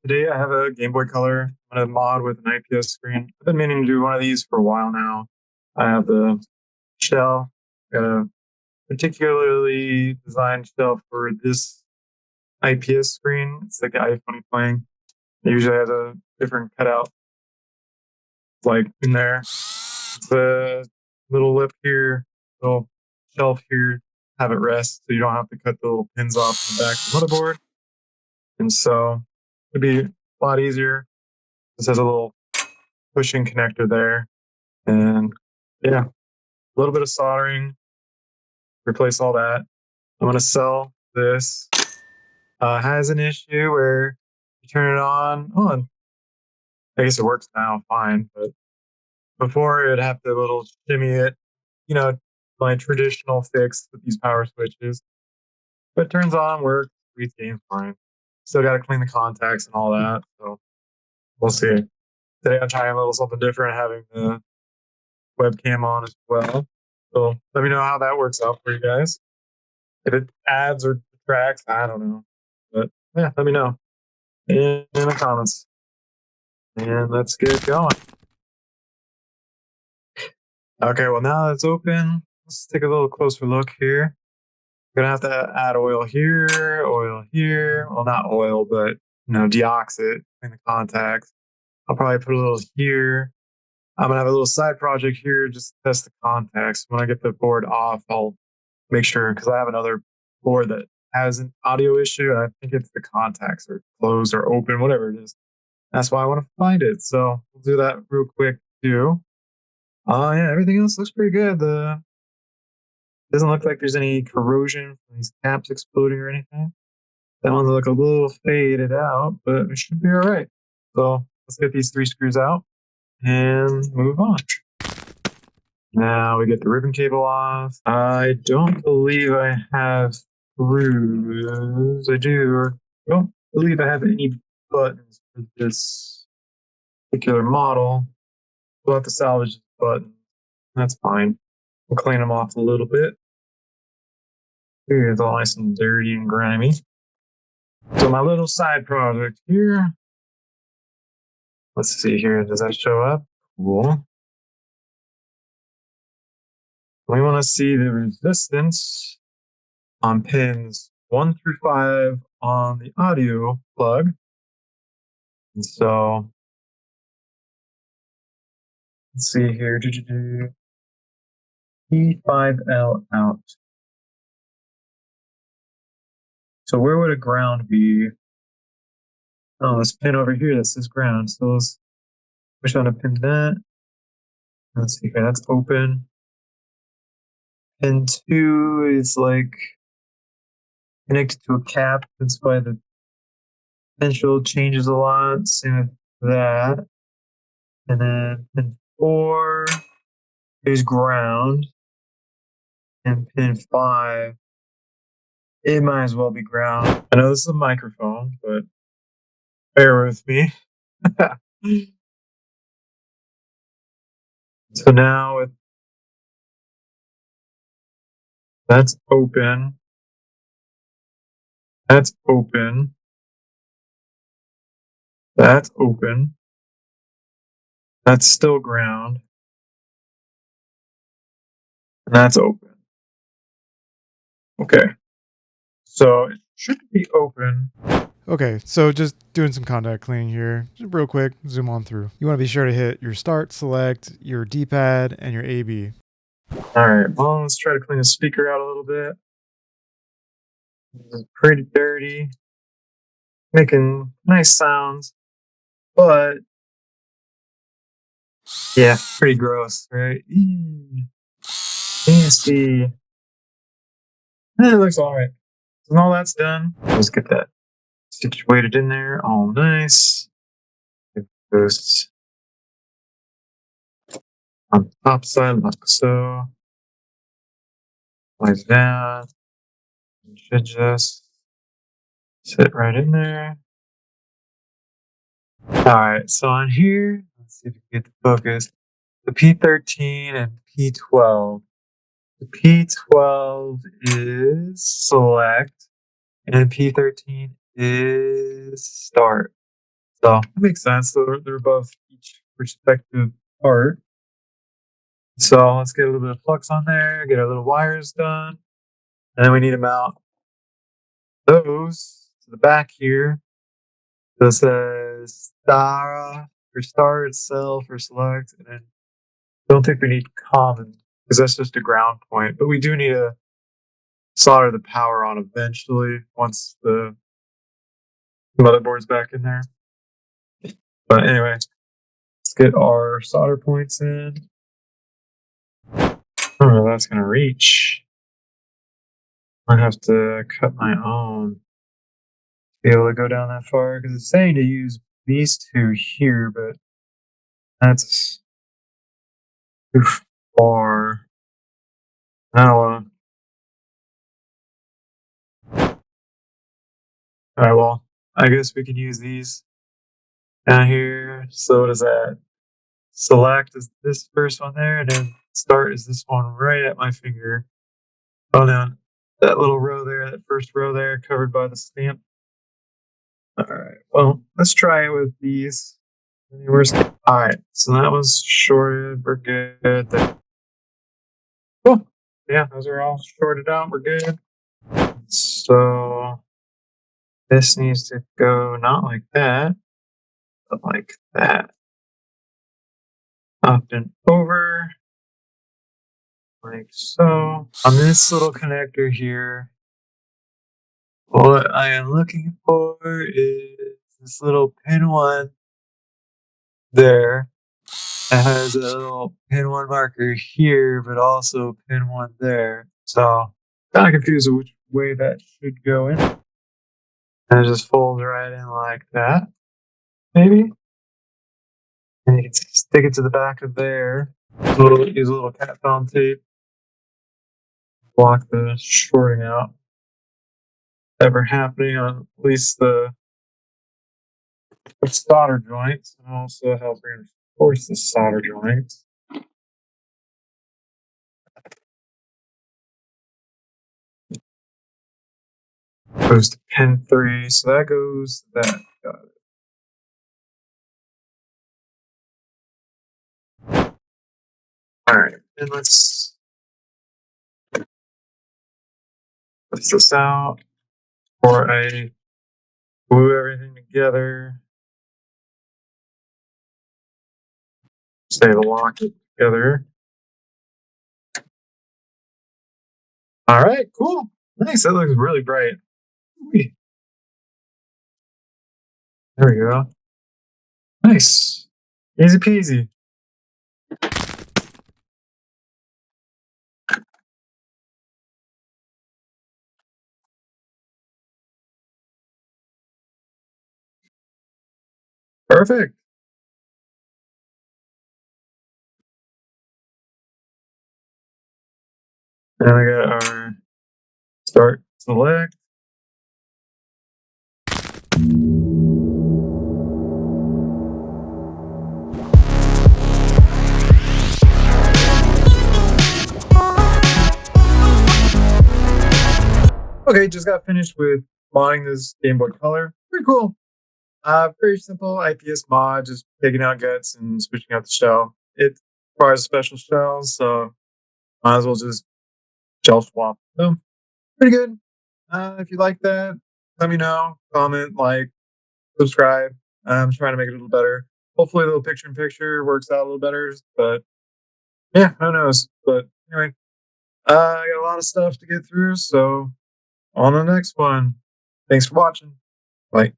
today I have a Game Boy Color. I'm gonna mod with an IPS screen. I've been meaning to do one of these for a while now. I have the shell, got a particularly designed shell for this IPS screen. It's like the iPhone playing. It usually has a different cutout, like in there. The little lip here, little shelf here, have it rest so you don't have to cut the little pins off the back of the motherboard. And so it'd be a lot easier. This has a little pushing connector there. And yeah, a little bit of soldering, replace all that. I'm going to sell this. Has an issue where you turn it on. I guess it works now fine, but before it'd have to little shimmy it, you know, my traditional fix with these power switches. But it turns on, works, reads games fine. Still got to clean the contacts and all that. So we'll see. Today I'm trying a little something different, having the webcam on as well. So let me know how that works out for you guys. If it adds or detracts, I don't know. But yeah, let me know in the comments. And let's get going. Okay, well now it's open. Let's take a little closer look here. Gonna have to add oil here, oil here. Well, not oil, but deoxit in the contacts. I'll probably put a little here. I'm gonna have a little side project here just to test the contacts. When I get the board off, I'll make sure, because I have another board that has an audio issue, and I think it's the contacts are closed or open, whatever it is. That's why I want to find it. So we'll do that real quick too. Yeah, everything else looks pretty good. Doesn't look like there's any corrosion from these caps exploding or anything. That one's look a little faded out, but it should be all right. So let's get these 3 screws out and move on. Now we get the ribbon cable off. I don't believe I have screws. I don't believe I have any buttons for this particular model. We'll have to salvage the button. That's fine. We'll clean them off a little bit. It's all nice and dirty and grimy. So my little side project here. Let's see here. Does that show up? Cool. We want to see the resistance on pins 1 through 5 on the audio plug. And so let's see here. P5L out. So where would a ground be? Oh, this pin over here that says ground. So let's push on a pin that. Let's see here. That's open. Pin 2 is like connected to a cap. That's why the potential changes a lot. Same with that. And then pin 4 is ground. And pin 5, it might as well be ground. I know this is a microphone, but bear with me. So now that's open. That's open. That's open. That's still ground. And that's open. Okay. So it should be open. Okay, so just doing some contact cleaning here. Just real quick, zoom on through. You want to be sure to hit your start, select, your D-pad, and your AB. All right, well, let's try to clean the speaker out a little bit. This is pretty dirty. Making nice sounds, but yeah, pretty gross, right? Nasty. It looks all right. When all that's done, let's get that situated in there. All nice. Goes on the top side, like so. Like that. It should just sit right in there. Alright, so on here, let's see if we can get the focus. The P13 and P12. The P12 is select, and P13 is start. So that makes sense. They're above each respective part. So let's get a little bit of flux on there, get our little wires done. And then we need to mount those to the back here. This says star for star itself or select. And then don't think we need common because that's just a ground point. But we do need to solder the power on eventually once the motherboard's back in there. But anyway, let's get our solder points in. Oh, that's going to reach. I have to cut my own to be able to go down that far because it's saying to use these two here, but that's too far. I don't want to. Alright, well, I guess we can use these down here. So what is that? Select is this first one there, and then start is this one right at my finger. Oh no, that little row there, that first row there, covered by the stamp. Alright, well, let's try it with these. Alright, so that was shorted. We're good. Cool. Yeah, those are all shorted out. We're good. So this needs to go not like that, but like that. Up and over. Like so. On this little connector here, what I am looking for is this little pin one there. It has a little pin one marker here, but also pin one there. So kind of confused with which way that should go in. And it just folds right in like that, maybe. And you can stick it to the back of there. Use a little cat foam tape. Block the shorting out ever happening on at least the solder joints, and also help reinforce the solder joints. Goes to pin 3, so that goes to that. Got it. Alright, and let's put this out before I glue everything together. Say to lock it together. Alright, cool. Nice, that looks really bright. There we go. Nice. Easy peasy. Perfect. And we got our start select. Okay, just got finished with modding this Game Boy Color. Pretty cool. Very simple IPS mod, just taking out guts and switching out the shell. It requires a special shell, so might as well just shell swap. So, pretty good. If you like that, let me know. Comment, like, subscribe. I'm trying to make it a little better. Hopefully, the little picture-in-picture works out a little better. But yeah, who knows? But anyway, I got a lot of stuff to get through, so on to the next one. Thanks for watching. Bye.